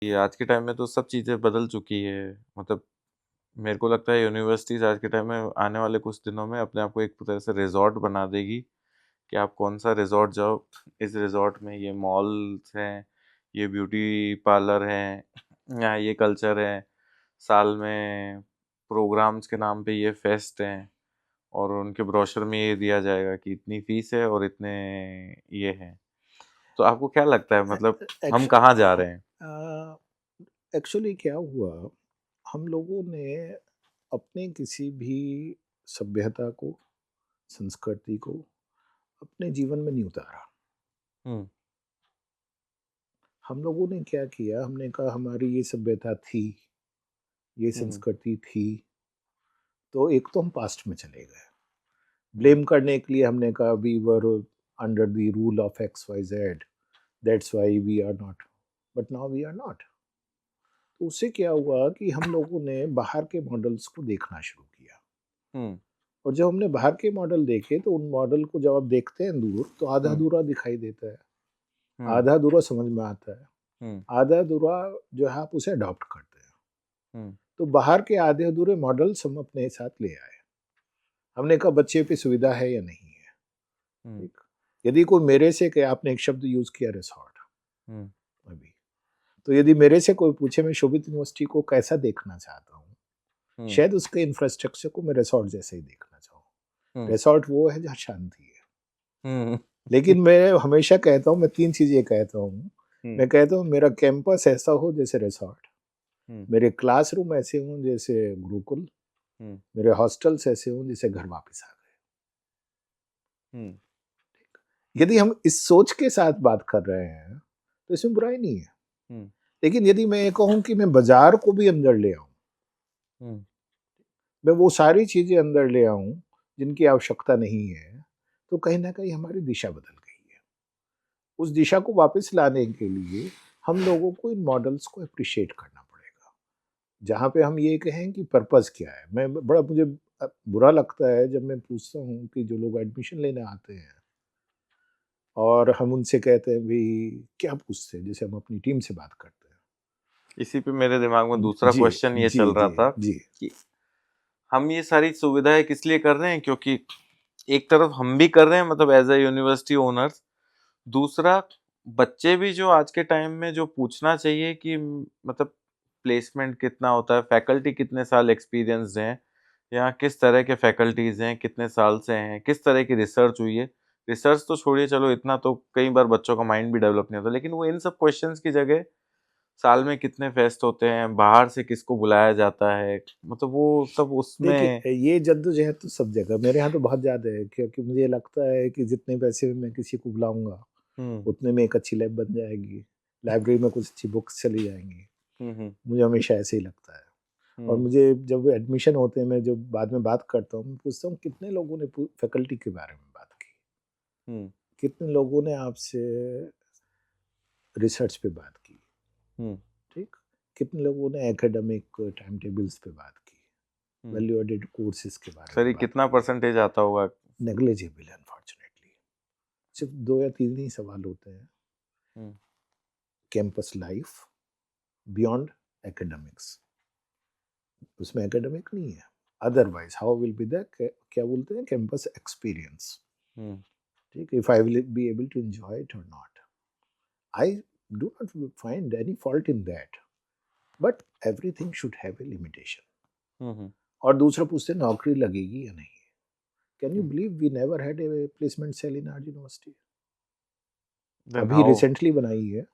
ये आज के टाइम में तो सब चीज़ें बदल चुकी है। मतलब मेरे को लगता है यूनिवर्सिटीज़ आज के टाइम में आने वाले कुछ दिनों में अपने आप को एक तरह से रिज़ॉर्ट बना देगी कि आप कौन-सा रिज़ॉर्ट जाओ, इस रिज़ॉर्ट में ये मॉल्स हैं, ये ब्यूटी पार्लर हैं, यहाँ ये कल्चर है, साल में प्रोग्राम्स के नाम पे ये फेस्ट हैं और उनके ब्रोशर में ये दिया जाएगा कि इतनी फ़ीस है और इतने ये हैं। तो आपको क्या लगता है मतलब हम कहाँ जा रहे हैं? एक्चुअली क्या हुआ, हम लोगों ने अपने किसी भी सभ्यता को, संस्कृति को अपने जीवन में नहीं उतारा। हुँ, हम लोगों ने क्या किया, हमने कहा हमारी ये सभ्यता थी, ये हुँ, हुँ, संस्कृति थी, तो एक तो हम पास्ट में चले गए। हुँ, ब्लेम करने के लिए हमने कहा we were under the rule of X Y Z, that's why we are not, but now we are not. तो उससे क्या हुआ कि हम लोगों ने बाहर के मॉडल्स को देखना शुरू किया, हुँ, और जब हमने बाहर के मॉडल देखे तो उन मॉडल को जब आप देखते हैं दूर तो आधा हुँ, अधूरा दिखाई देता है, हुँ, आधा अधूरा समझ में आता है, हुँ, आधा अधूरा जो है आप उसे अडॉप्ट करते हैं। हुँ, तो बाहर के आधे अधूरे मॉडल्स हम अपने साथ ले आए। हमने कहा बच्चे पे सुविधा है या नहीं है। हुँ, ठीक, यदि कोई मेरे से कहे, आपने एक शब्द यूज किया रिसॉर्ट हुँ, अभी, तो यदि मेरे से कोई पूछे मैं शोभित यूनिवर्सिटी को कैसा देखना चाहता हूँ, हुँ, शायद उसके इंफ्रास्ट्रक्चर को मैं रिसॉर्ट जैसे ही देखना चाहूँ। हुँ, रिसॉर्ट वो है जहाँ शांति है। हुँ, लेकिन मैं हमेशा कहता हूँ, मैं 3 चीज़ें कहता हूँ। हुँ, मैं कहता हूँ मेरा कैंपस ऐसा हो जैसे रिसॉर्ट, हुँ, मेरे क्लासरूम ऐसे हों जैसे गुरुकुल, हुँ, मेरे हॉस्टल्स ऐसे हों जैसे घर वापस आ गए। हुँ, यदि हम इस सोच के साथ बात कर रहे हैं, तो इसमें बुराई नहीं है। हुँ, लेकिन यदि मैं ये कहूँ कि मैं बाज़ार को भी अंदर ले आऊँ, हुँ, मैं वो सारी चीज़ें अंदर ले आऊँ जिनकी आवश्यकता नहीं है, तो कहीं न कहीं हमारी दिशा बदल गई है। उस दिशा को वापस लाने के लिए हम लोगों को इन मॉडल्स को एप्रिशिएट करना पड़ेगा। जहाँ पे हम ये कहें कि पर्पज़ क्या है? मैं बड़ा मुझे बुरा लगता है जब मैं पूछता हूँ कि जो लोग एडमिशन लेने आते हैं और हम उनसे कहते हैं भई क्या पूछते हैं? जैसे हम अपनी टीम से बात करते हैं। इसी पे मेरे दिमाग में दूसरा जी, क्वेश्चन ये जी, चल रहा जी, था जी। कि हम ये सारी सुविधाएँ किस लिए कर रहे हैं? क्योंकि एक तरफ हम भी कर रहे हैं मतलब एज़ अ यूनिवर्सिटी ओनर्स, दूसरा बच्चे भी जो आज के टाइम में जो पूछना चाहिए कि मतलब प्लेसमेंट कितना होता है, फैकल्टी कितने साल एक्सपीरियंस्ड हैं, यहाँ किस तरह के फैकल्टीज़ हैं, कितने साल से हैं, किस तरह की रिसर्च हुई है। रिसर्च तो छोड़िए चलो इतना तो कई बार बच्चों का माइंड भी डेवलप नहीं होता, लेकिन वो इन सब क्वेश्चंस की जगह साल में कितने फेस्ट होते हैं, बाहर से किसको बुलाया जाता है, मतलब वो सब उसमें देखिए, ये जद्दोजहद तो सब जगह, मेरे यहाँ तो बहुत ज़्यादा है, क्योंकि मुझे लगता है कि जितने पैसे में मैं किसी को बुलाऊँगा, हुँ, उतने में एक अच्छी लैब बन जाएगी, लाइब्रेरी में कुछ अच्छी बुक्स चली जाएँगी। हुँ, हुँ, मुझे हमेशा ऐसे ही लगता है। और हुँ, मुझे जब एडमिशन होते हैं, मैं जब बाद में बात करता हूँ, मैं पूछता हूँ कितने लोगों ने फैकल्टी के बारे में बात की? हुँ, कितने लोगों ने आपसे रिसर्च पे बात की? हुँ, ठीक? कितने लोगों ने एकेडमिक टाइम टेबल्स पे बात की? हुँ। वैल्यू एडेड कोर्सेज़ के बारे सर में ये बात कितना की? परसेंटेज आता होगा? Negligible unfortunately. सिर्फ़ 2 या 3 ही सवाल होते हैं। Hmm, campus life beyond academics, उसमें एकेडमिक नहीं है। Otherwise how will be the क्या बोलते हैं, कैंपस एक्सपीरियंस। हुँ, ठीक है? If I will be able to enjoy it और not. I do not find any fault in that, but everything should have a limitation. Hmm, hmm, और दूसरा पूछते हैं नौकरी लगेगी या नहीं? Can you hmm. Believe we never had a placement cell in our university? Then अभी how recently बनाई है।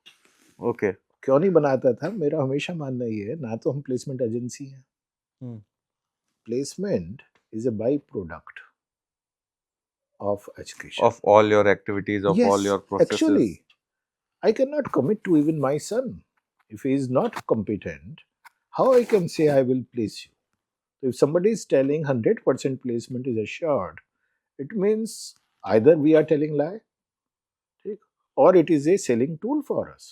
ओके। क्यों नहीं बनाता था? मेरा हमेशा मानना ये है, ना तो हम प्लेसमेंट एजेंसी हैं। Hmm, placement is a by product of education. Of all your activities, of all Yes, your processes. actually, I cannot commit to even my son. If he is not competent, how I can say I will place you? So if somebody is telling 100% placement is assured, it means either we are telling lie, ठीक, or it is a selling tool for us.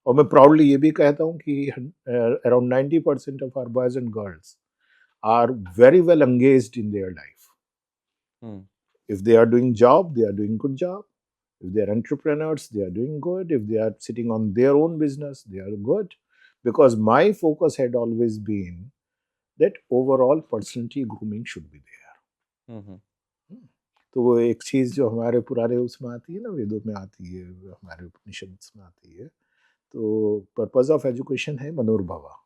और मैं proudly ये भी कहता हूँ कि around 90% of our boys and girls are very well engaged in their life. Hmm, If they are doing job, they are doing good job. If they are entrepreneurs, they are doing good. If they are sitting on their own business, they are good. because my focus had always been that overall personality grooming should be there. हम्म, तो वो एक चीज जो हमारे पुराने उसमें आती है ना, वेदों में आती है, हमारे उपनिषद में आती है, तो पर्पस ऑफ एजुकेशन है मनोर्भवा,